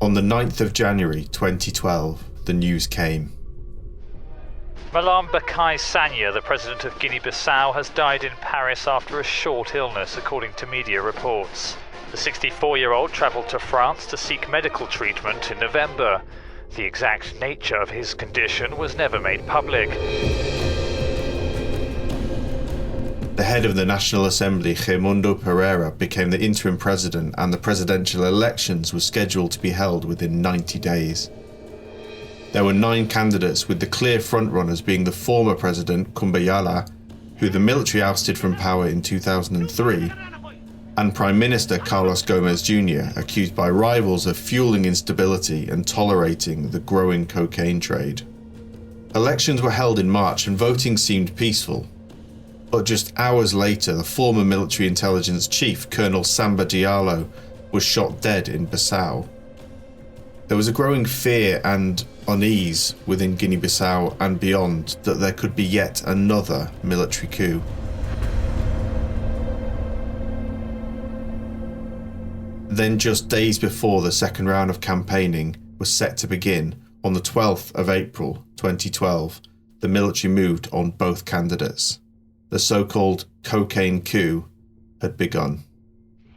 On the 9th of January 2012, the news came. Meegan-Vickers Tânia, the president of Guinea-Bissau, has died in Paris after a short illness, according to media reports. The 64-year-old travelled to France to seek medical treatment in November. The exact nature of his condition was never made public. The head of the National Assembly, Raimundo Pereira, became the interim president, and the presidential elections were scheduled to be held within 90 days. There were 9 candidates, with the clear frontrunners being the former president, Kumbayala, who the military ousted from power in 2003, and Prime Minister Carlos Gomes Jr., accused by rivals of fueling instability and tolerating the growing cocaine trade. Elections were held in March and voting seemed peaceful. But just hours later, the former military intelligence chief, Colonel Samba Diallo, was shot dead in Bissau. There was a growing fear and unease within Guinea-Bissau and beyond that there could be yet another military coup. Then, just days before the second round of campaigning was set to begin, on the 12th of April 2012, the military moved on both candidates. The so-called Cocaine Coup had begun.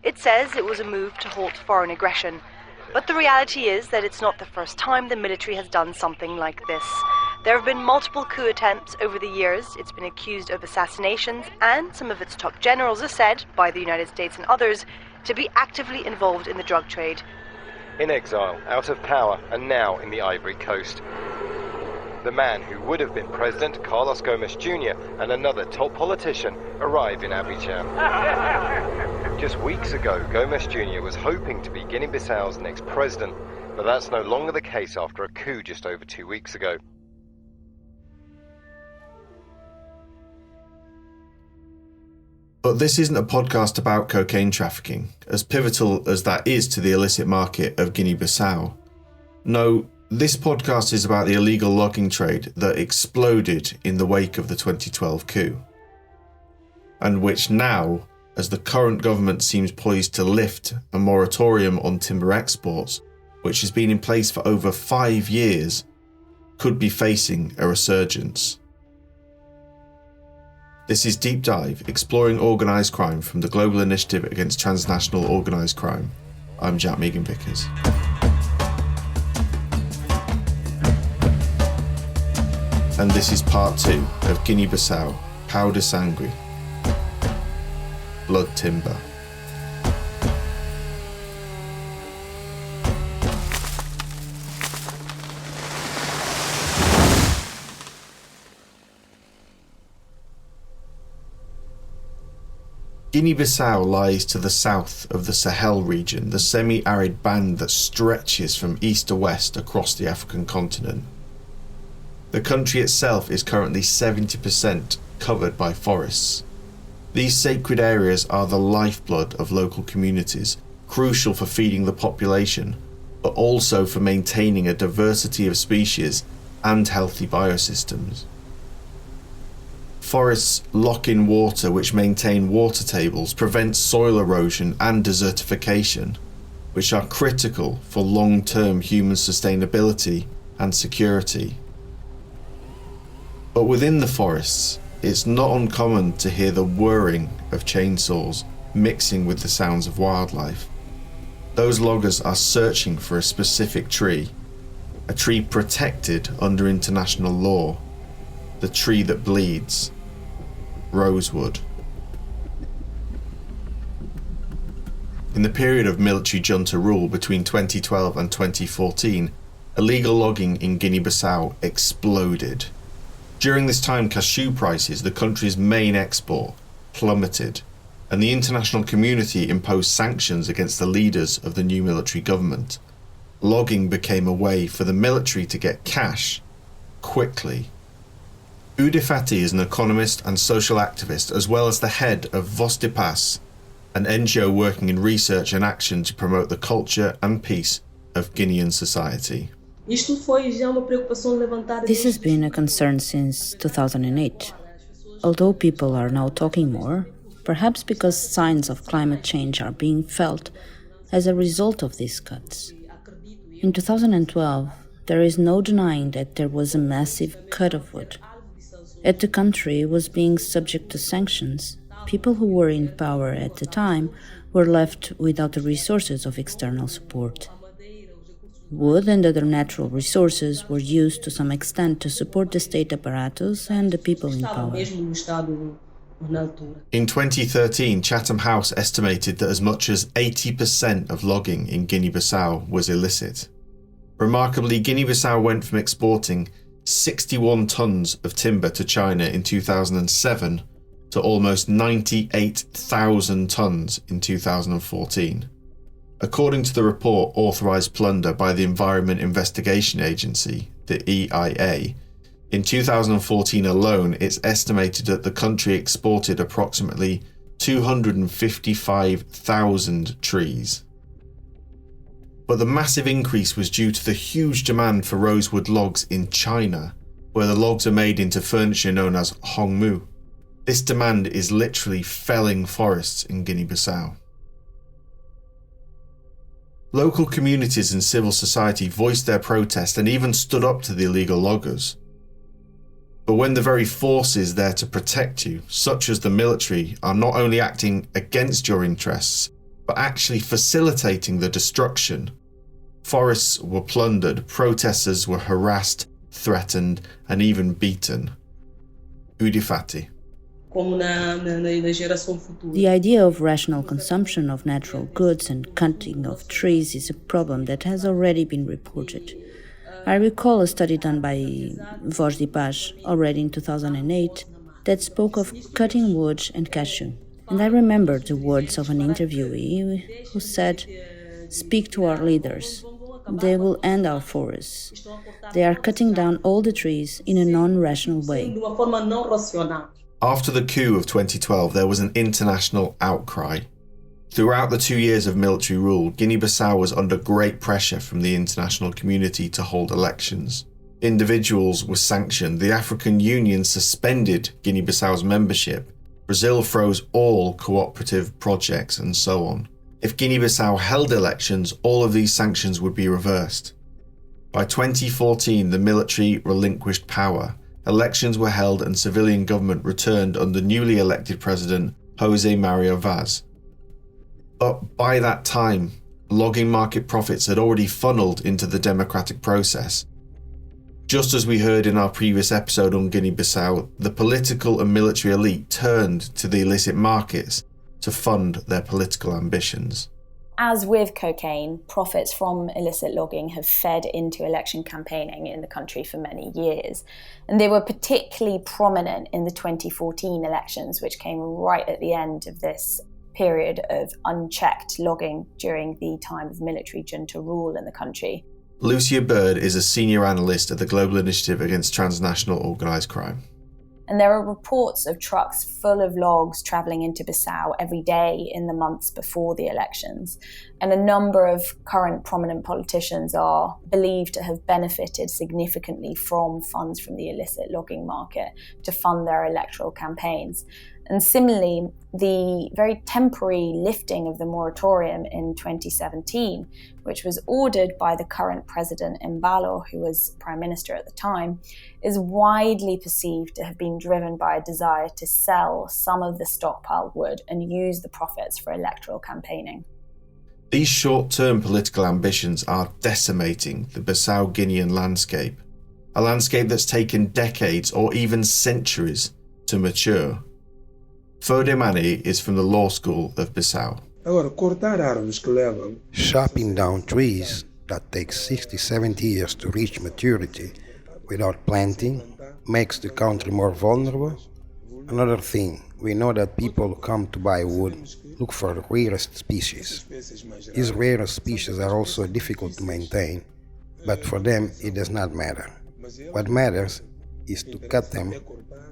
It says it was a move to halt foreign aggression, but the reality is that it's not the first time the military has done something like this. There have been multiple coup attempts over the years. It's been accused of assassinations, and some of its top generals are said, by the United States and others, to be actively involved in the drug trade. In exile, out of power, and now in the Ivory Coast. The man who would have been President, Carlos Gomes Jr., and another top politician arrive in Abidjan. Just weeks ago, Gomes Jr. was hoping to be Guinea-Bissau's next president, but that's no longer the case after a coup just over 2 weeks ago. But this isn't a podcast about cocaine trafficking, as pivotal as that is to the illicit market of Guinea-Bissau. No, this podcast is about the illegal logging trade that exploded in the wake of the 2012 coup, and which now, as the current government seems poised to lift a moratorium on timber exports, which has been in place for over 5 years, could be facing a resurgence. This is Deep Dive, exploring organised crime from the Global Initiative Against Transnational Organised Crime. I'm Jack Meegan-Vickers. And this is part 2 of Guinea-Bissau, Pau de Sangue, Blood Timber. Guinea-Bissau lies to the south of the Sahel region, the semi-arid band that stretches from east to west across the African continent. The country itself is currently 70% covered by forests. These sacred areas are the lifeblood of local communities, crucial for feeding the population, but also for maintaining a diversity of species and healthy biosystems. Forests lock in water, which maintain water tables, prevent soil erosion and desertification, which are critical for long-term human sustainability and security. But within the forests, it's not uncommon to hear the whirring of chainsaws mixing with the sounds of wildlife. Those loggers are searching for a specific tree, a tree protected under international law, the tree that bleeds. Rosewood. In the period of military junta rule between 2012 and 2014, illegal logging in Guinea-Bissau exploded. During this time, Cacheu prices, the country's main export, plummeted, and the international community imposed sanctions against the leaders of the new military government. Logging became a way for the military to get cash quickly. Fati is an economist and social activist, as well as the head of Fodé, an NGO working in research and action to promote the culture and peace of Guinean society. This has been a concern since 2008, although people are now talking more, perhaps because signs of climate change are being felt as a result of these cuts. In 2012, there is no denying that there was a massive cut of wood. As the country was being subject to sanctions, people who were in power at the time were left without the resources of external support. Wood and other natural resources were used to some extent to support the state apparatus and the people in power. In 2013, Chatham House estimated that as much as 80% of logging in Guinea-Bissau was illicit. Remarkably, Guinea-Bissau went from exporting 61 tons of timber to China in 2007 to almost 98,000 tons in 2014. According to the report Authorised Plunder by the Environment Investigation Agency, the EIA, in 2014 alone, it's estimated that the country exported approximately 255,000 trees. But the massive increase was due to the huge demand for rosewood logs in China, where the logs are made into furniture known as hongmu. This demand is literally felling forests in Guinea-Bissau. Local communities and civil society voiced their protest and even stood up to the illegal loggers. But when the very forces there to protect you, such as the military, are not only acting against your interests, but actually facilitating the destruction, forests were plundered, protesters were harassed, threatened, and even beaten. Fati. The idea of rational consumption of natural goods and cutting of trees is a problem that has already been reported. I recall a study done by Fodé already in 2008 that spoke of cutting wood and Cacheu. And I remember the words of an interviewee who said, "Speak to our leaders. They will end our forests. They are cutting down all the trees in a non-rational way." After the coup of 2012, there was an international outcry. Throughout the 2 years of military rule, Guinea-Bissau was under great pressure from the international community to hold elections. Individuals were sanctioned, the African Union suspended Guinea-Bissau's membership, Brazil froze all cooperative projects, and so on. If Guinea-Bissau held elections, all of these sanctions would be reversed. By 2014, the military relinquished power. Elections were held and civilian government returned under newly elected President José Mario Vaz. But by that time, logging market profits had already funneled into the democratic process. Just as we heard in our previous episode on Guinea-Bissau, the political and military elite turned to the illicit markets to fund their political ambitions. As with cocaine, profits from illicit logging have fed into election campaigning in the country for many years. And they were particularly prominent in the 2014 elections, which came right at the end of this period of unchecked logging during the time of military junta rule in the country. Lucia Bird is a senior analyst at the Global Initiative Against Transnational Organised Crime. And there are reports of trucks full of logs travelling into Bissau every day in the months before the elections. And a number of current prominent politicians are believed to have benefited significantly from funds from the illicit logging market to fund their electoral campaigns. And similarly, the very temporary lifting of the moratorium in 2017, which was ordered by the current president Embalo, who was prime minister at the time, is widely perceived to have been driven by a desire to sell some of the stockpiled wood and use the profits for electoral campaigning. These short-term political ambitions are decimating the Bissau-Guinean landscape, a landscape that's taken decades or even centuries to mature. Fodé Mané is from the Law School of Bissau. Chopping down trees that take 60-70 years to reach maturity without planting makes the country more vulnerable. Another thing, we know that people who come to buy wood look for the rarest species. These rarest species are also difficult to maintain, but for them it does not matter. What matters is to cut them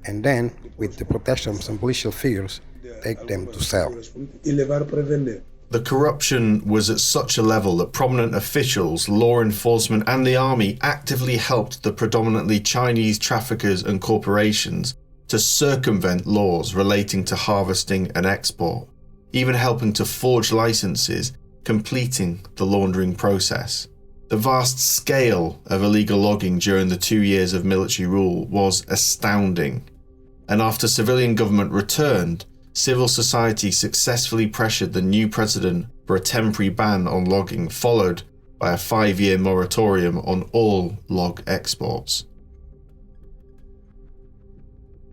and then, with the protection of some policial figures, take them to sell. The corruption was at such a level that prominent officials, law enforcement and the army actively helped the predominantly Chinese traffickers and corporations to circumvent laws relating to harvesting and export, even helping to forge licenses, completing the laundering process. The vast scale of illegal logging during the 2 years of military rule was astounding, and after civilian government returned, civil society successfully pressured the new president for a temporary ban on logging, followed by a 5-year moratorium on all log exports.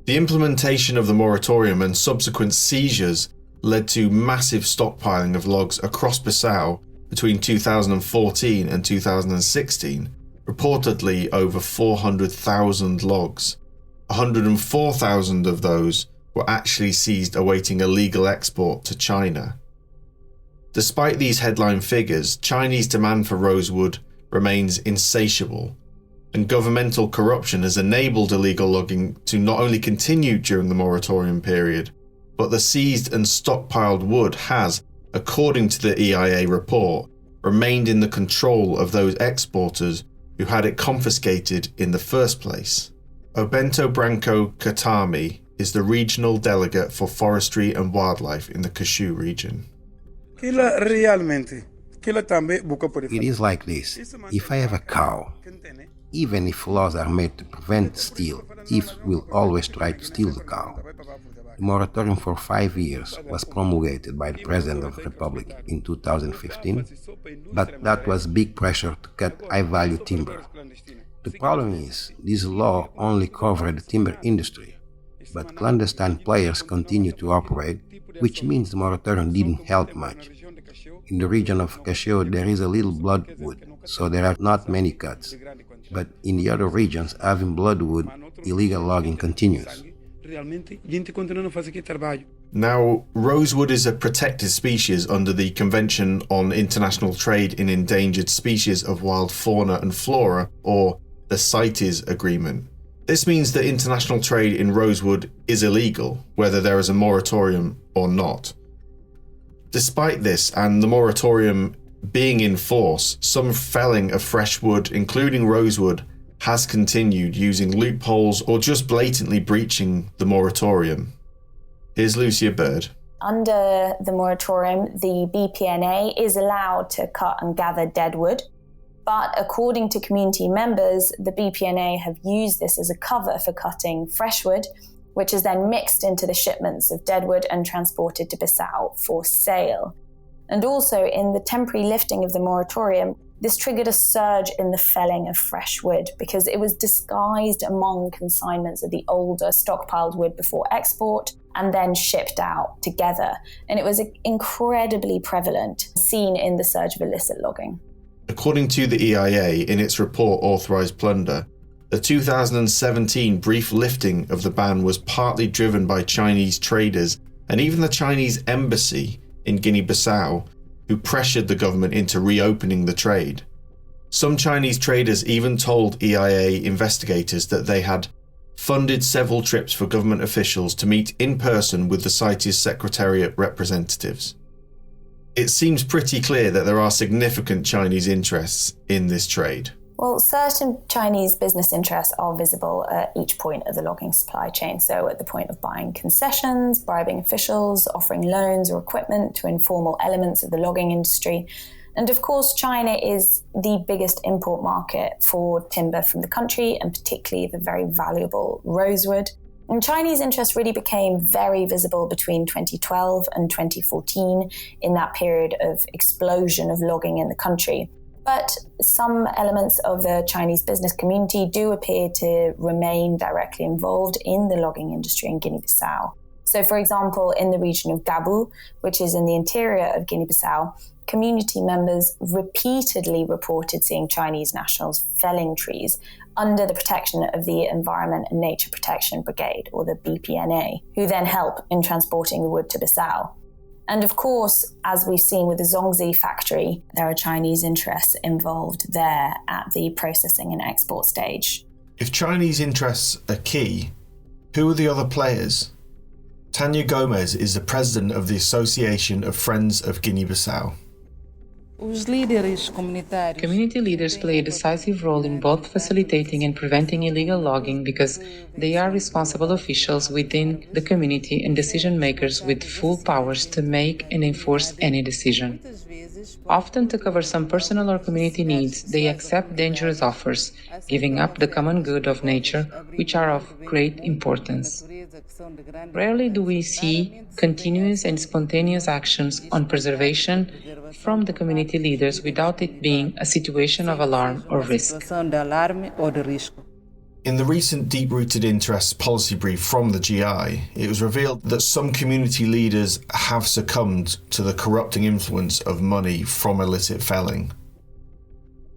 The implementation of the moratorium and subsequent seizures led to massive stockpiling of logs across Bissau between 2014 and 2016, reportedly over 400,000 logs. 104,000 of those were actually seized awaiting illegal export to China. Despite these headline figures, Chinese demand for rosewood remains insatiable, and governmental corruption has enabled illegal logging to not only continue during the moratorium period, but the seized and stockpiled wood has, according to the EIA report, remained in the control of those exporters who had it confiscated in the first place. Obento Branco Catami is the regional delegate for forestry and wildlife in the Cacheu region. It is like this. If I have a cow, even if laws are made to prevent steal, thieves will always try to steal the cow. The moratorium for 5 years was promulgated by the President of the Republic in 2015, but that was big pressure to cut high-value timber. The problem is, this law only covered the timber industry, but clandestine players continue to operate, which means the moratorium didn't help much. In the region of Cacheu there is a little bloodwood, so there are not many cuts, but in the other regions having bloodwood, illegal logging continues. Now, rosewood is a protected species under the Convention on International Trade in Endangered Species of Wild Fauna and Flora, or the CITES Agreement. This means that international trade in rosewood is illegal, whether there is a moratorium or not. Despite this and the moratorium being in force, some felling of fresh wood, including rosewood, has continued using loopholes or just blatantly breaching the moratorium. Here's Lucia Bird. Under the moratorium, the BPNA is allowed to cut and gather dead wood, but according to community members, the BPNA have used this as a cover for cutting fresh wood, which is then mixed into the shipments of deadwood and transported to Bissau for sale. And also, in the temporary lifting of the moratorium, this triggered a surge in the felling of fresh wood because it was disguised among consignments of the older stockpiled wood before export and then shipped out together. And it was incredibly prevalent, seen in the surge of illicit logging. According to the EIA, in its report Authorised Plunder, the 2017 brief lifting of the ban was partly driven by Chinese traders and even the Chinese embassy in Guinea-Bissau, who pressured the government into reopening the trade. Some Chinese traders even told EIA investigators that they had funded several trips for government officials to meet in person with the CITES Secretariat representatives. It seems pretty clear that there are significant Chinese interests in this trade. Well, certain Chinese business interests are visible at each point of the logging supply chain. So at the point of buying concessions, bribing officials, offering loans or equipment to informal elements of the logging industry. And of course, China is the biggest import market for timber from the country, and particularly the very valuable rosewood. And Chinese interests really became very visible between 2012 and 2014 in that period of explosion of logging in the country. But some elements of the Chinese business community do appear to remain directly involved in the logging industry in Guinea-Bissau. So, for example, in the region of Gabu, which is in the interior of Guinea-Bissau, community members repeatedly reported seeing Chinese nationals felling trees under the protection of the Environment and Nature Protection Brigade, or the BPNA, who then help in transporting the wood to Bissau. And of course, as we've seen with the Zongzi factory, there are Chinese interests involved there at the processing and export stage. If Chinese interests are key, who are the other players? Tânia Gomes is the president of the Association of Friends of Guinea-Bissau. Community leaders play a decisive role in both facilitating and preventing illegal logging because they are responsible officials within the community and decision makers with full powers to make and enforce any decision. Often to cover some personal or community needs, they accept dangerous offers, giving up the common good of nature, which are of great importance. Rarely do we see continuous and spontaneous actions on preservation from the community leaders without it being a situation of alarm or risk. In the recent Deep-Rooted Interests policy brief from the GI, it was revealed that some community leaders have succumbed to the corrupting influence of money from illicit felling.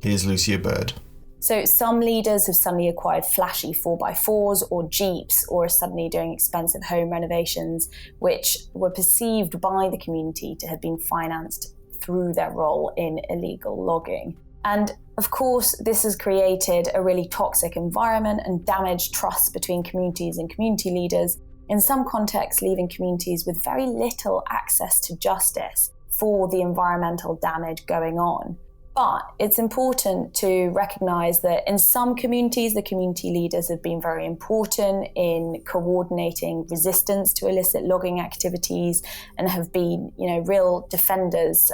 Here's Lucia Bird. So some leaders have suddenly acquired flashy 4x4s or Jeeps, or are suddenly doing expensive home renovations, which were perceived by the community to have been financed through their role in illegal logging. And of course, this has created a really toxic environment and damaged trust between communities and community leaders, in some contexts leaving communities with very little access to justice for the environmental damage going on. But it's important to recognise that in some communities, the community leaders have been very important in coordinating resistance to illicit logging activities and have been, real defenders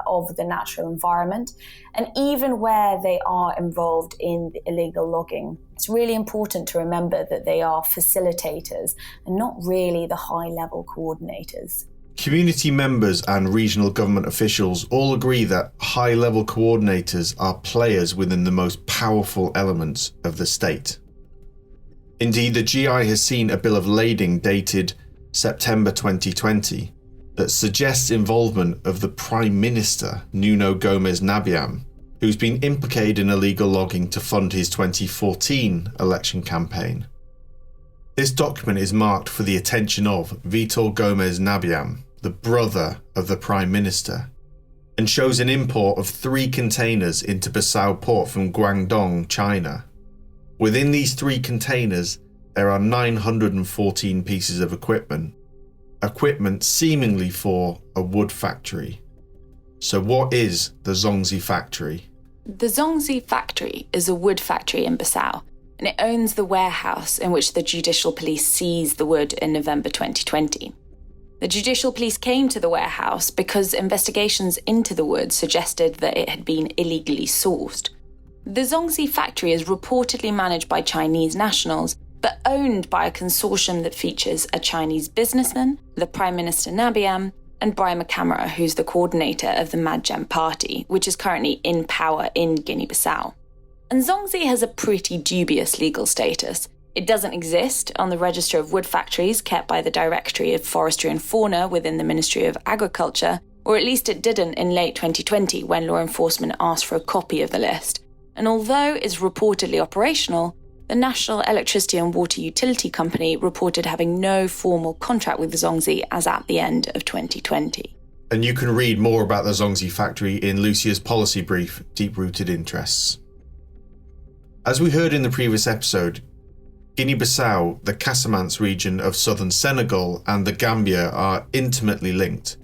of the natural environment. And even where they are involved in illegal logging, it's really important to remember that they are facilitators and not really the high-level coordinators. Community members and regional government officials all agree that high-level coordinators are players within the most powerful elements of the state. Indeed, the GI has seen a bill of lading dated September 2020 that suggests involvement of the Prime Minister, Nuno Gomes Nabiam, who's been implicated in illegal logging to fund his 2014 election campaign. This document is marked for the attention of Vitor Gomes Nabiam, the brother of the Prime Minister, and shows an import of 3 containers into Bissau port from Guangdong, China. Within these 3 containers, there are 914 pieces of equipment seemingly for a wood factory. So what is the Zongzi factory? The Zongzi factory is a wood factory in Bissau, and it owns the warehouse in which the judicial police seized the wood in November 2020. The judicial police came to the warehouse because investigations into the wood suggested that it had been illegally sourced. The Zongzi factory is reportedly managed by Chinese nationals, but owned by a consortium that features a Chinese businessman, the Prime Minister Nabiam, and Brian McCamara, who's the coordinator of the Madjem party, which is currently in power in Guinea-Bissau. And Zongzi has a pretty dubious legal status. It doesn't exist on the register of wood factories kept by the Directorate of Forestry and Fauna within the Ministry of Agriculture, or at least it didn't in late 2020 when law enforcement asked for a copy of the list. And although it's reportedly operational, the National Electricity and Water Utility Company reported having no formal contract with the Zongzi as at the end of 2020. And you can read more about the Zongzi factory in Lucia's policy brief, Deep-Rooted Interests. As we heard in the previous episode, Guinea-Bissau, the Casamance region of southern Senegal, and the Gambia are intimately linked.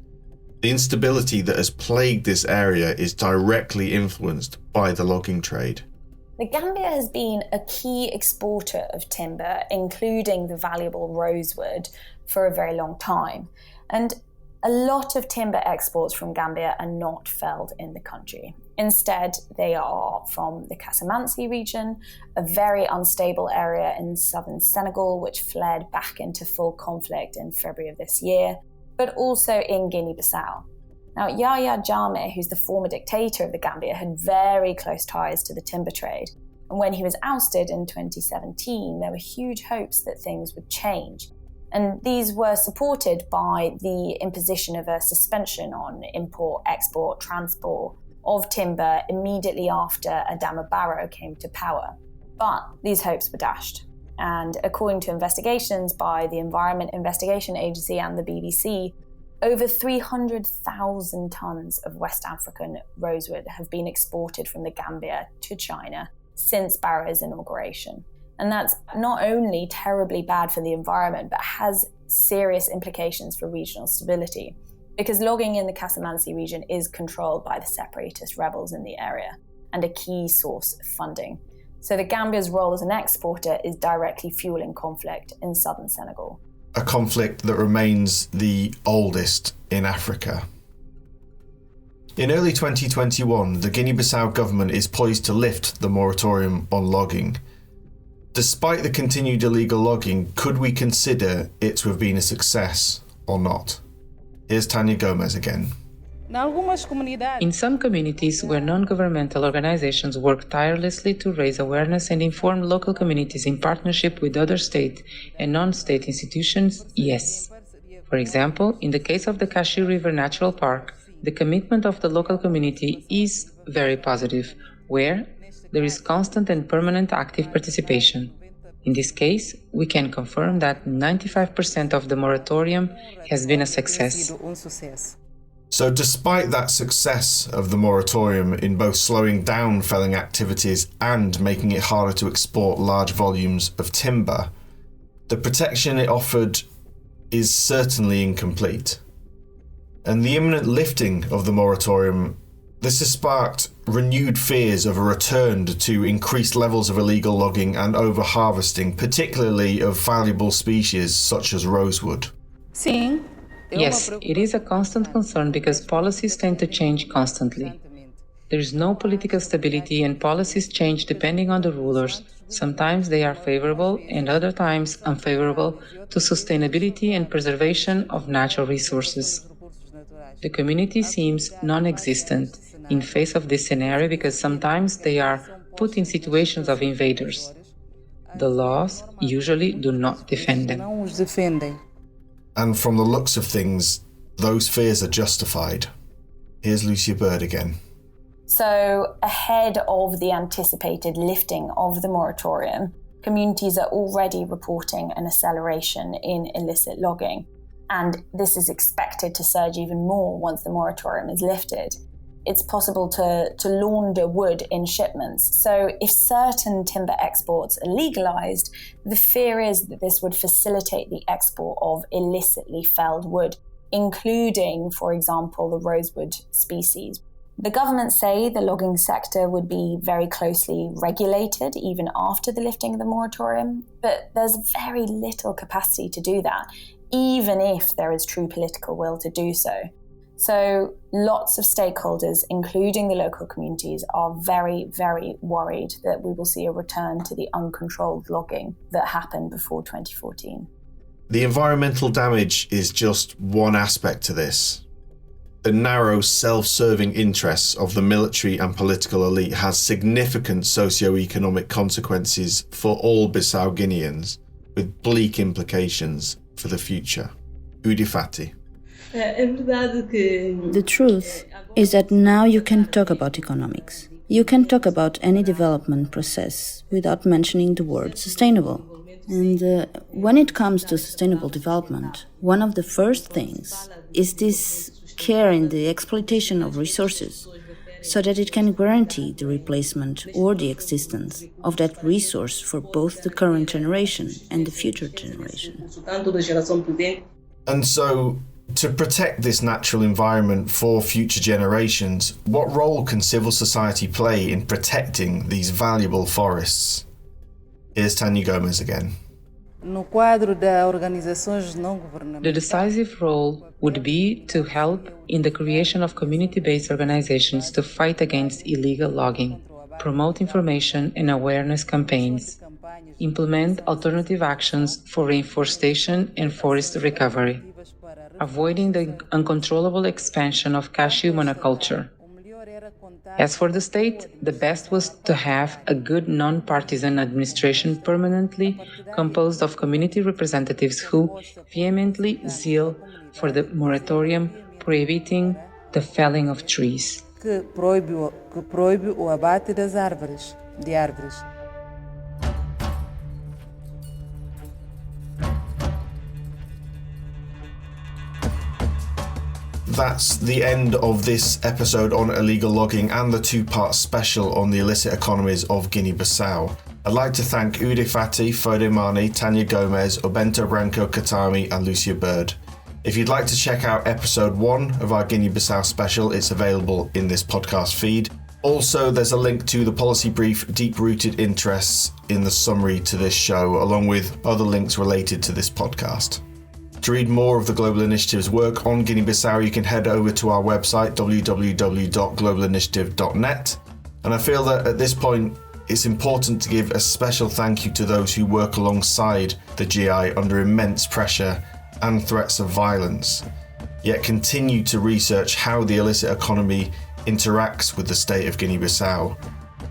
The instability that has plagued this area is directly influenced by the logging trade. The Gambia has been a key exporter of timber, including the valuable rosewood, for a very long time. And a lot of timber exports from Gambia are not felled in the country. Instead, they are from the Casamance region, a very unstable area in southern Senegal, which fled back into full conflict in February of this year, but also in Guinea-Bissau. Now, Yahya Jammeh, who's the former dictator of the Gambia, had very close ties to the timber trade. And when he was ousted in 2017, there were huge hopes that things would change. And these were supported by the imposition of a suspension on import, export, transport of timber immediately after Adama Barrow came to power. But these hopes were dashed. And according to investigations by the Environment Investigation Agency and the BBC, over 300,000 tons of West African rosewood have been exported from the Gambia to China since Barrow's inauguration. And that's not only terribly bad for the environment, but has serious implications for regional stability. because logging in the Casamance region is controlled by the separatist rebels in the area and a key source of funding. So the Gambia's role as an exporter is directly fueling conflict in southern Senegal. A conflict that remains the oldest in Africa. In early 2021, the Guinea-Bissau government is poised to lift the moratorium on logging. Despite the continued illegal logging, could we consider it to have been a success or not? Here's Tânia Gomes again. In some communities where non-governmental organizations work tirelessly to raise awareness and inform local communities in partnership with other state and non-state institutions, yes. For example, in the case of the Cacheu River Natural Park, the commitment of the local community is very positive, where there is constant and permanent active participation. In this case, we can confirm that 95% of the moratorium has been a success. So despite that success of the moratorium in both slowing down felling activities and making it harder to export large volumes of timber, the protection it offered is certainly incomplete. And the imminent lifting of the moratorium, this has sparked renewed fears of a return to increased levels of illegal logging and over-harvesting, particularly of valuable species such as rosewood. Yes, it is a constant concern because policies tend to change constantly. There is no political stability and policies change depending on the rulers. Sometimes they are favorable and other times unfavorable to sustainability and preservation of natural resources. The community seems non-existent in face of this scenario because sometimes they are put in situations of invaders. The laws usually do not defend them. And from the looks of things, those fears are justified. Here's Lucia Bird again. So, ahead of the anticipated lifting of the moratorium, communities are already reporting an acceleration in illicit logging. And this is expected to surge even more once the moratorium is lifted. It's possible to launder wood in shipments. So if certain timber exports are legalized, the fear is that this would facilitate the export of illicitly felled wood, including, for example, the rosewood species. The government say the logging sector would be very closely regulated even after the lifting of the moratorium, but there's very little capacity to do that, even if there is true political will to do so. So lots of stakeholders, including the local communities, are very, very worried that we will see a return to the uncontrolled logging that happened before 2014. The environmental damage is just one aspect to this. The narrow, self-serving interests of the military and political elite has significant socio-economic consequences for all Bissau Guineans, with bleak implications for the future. Fati. The truth is that now you can talk about economics. You can talk about any development process without mentioning the word sustainable. And when it comes to sustainable development, one of the first things is this care in the exploitation of resources, so that it can guarantee the replacement or the existence of that resource for both the current generation and the future generation. And so, to protect this natural environment for future generations, what role can civil society play in protecting these valuable forests? Here's Tânia Gomes again. The decisive role would be to help in the creation of community-based organizations to fight against illegal logging, promote information and awareness campaigns, implement alternative actions for reforestation and forest recovery, avoiding the uncontrollable expansion of cashew monoculture. As for the state, the best was to have a good non-partisan administration permanently composed of community representatives who vehemently zeal for the moratorium prohibiting the felling of trees. Que proíbe o abate de árvores. That's the end of this episode on illegal logging and the two-part special on the illicit economies of Guinea-Bissau. I'd like to thank Fati, Fodé, Mané, Tânia Gomes, Obento, Branco, Catami and Lucia Bird. If you'd like to check out episode 1 of our Guinea-Bissau special, it's available in this podcast feed. Also, there's a link to the policy brief, Deep-Rooted Interests, in the summary to this show, along with other links related to this podcast. To read more of the Global Initiative's work on Guinea-Bissau, you can head over to our website, www.globalinitiative.net. And I feel that at this point, it's important to give a special thank you to those who work alongside the GI under immense pressure and threats of violence, yet continue to research how the illicit economy interacts with the state of Guinea-Bissau.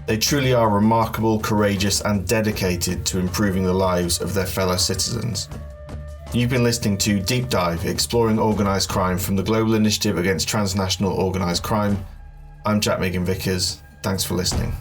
They truly are remarkable, courageous, and dedicated to improving the lives of their fellow citizens. You've been listening to Deep Dive, Exploring Organised Crime from the Global Initiative Against Transnational Organised Crime. I'm Jack Meegan-Vickers. Thanks for listening.